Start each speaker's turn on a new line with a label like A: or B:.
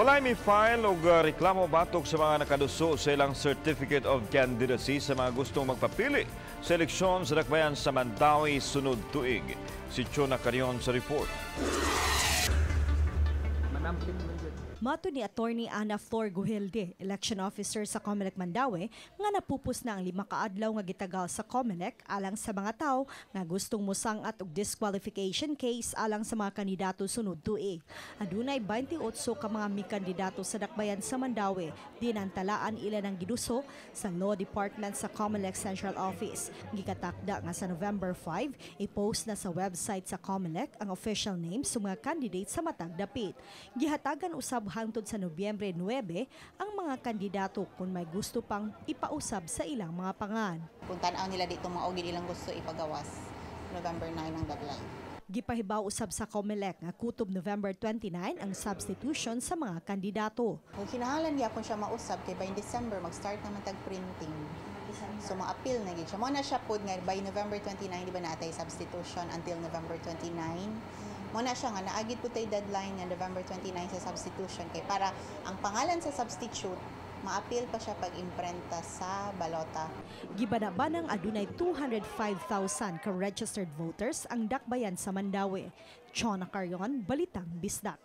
A: Walay mi file og reklamo batok sa mga nakaduso sa ilang Certificate of Candidacy sa mga gustong magpapili sa eleksyon sa dakbayan sa Mandaue sunod tuig. Si Chona Carion sa report.
B: Mato ni Attorney Ana Flor Guhilde, election officer sa COMELEC Mandaue, nga napupos na ang 5 kaadlaw nga gitagal sa COMELEC alang sa mga tao nga gustong mosangat og disqualification case alang sa mga kandidato sunod tuig. Adunay 28 ka mga nikandidato sa dakbayan sa Mandaue, dinantalaan ila ng giduso sa Law Department sa COMELEC Central Office. Gikatakda nga sa November 5, i-post na sa website sa COMELEC ang official names sa mga candidates sa matag dapit. Gihatagan usab hangtod sa Nobyembre 9 ang mga kandidato kung may gusto pang ipausab sa ilang mga pangan.
C: Kung tanaw nila dito mga ogid ilang gusto ipagawas, November 9 ang deadline.
B: Gipahibaw usab sa COMELEC nga kutob November 29 ang substitution sa mga kandidato.
C: Kung kinahanglan gyapon siya mausab kay by December mag-start naman tag-printing. So ma-appeal na gid siya. Mo na siya pod nga by November 29 di ba natay substitution until November 29. Mo na siya nga naagid po tay deadline nga November 29 sa substitution kay para ang pangalan sa substitute ma-appeal pa siya pag-imprenta sa balota.
B: Gibanabanang adunay 205,000 ka registered voters ang dakbayan sa Mandaue. Chona Carion, Balitang Bisdak.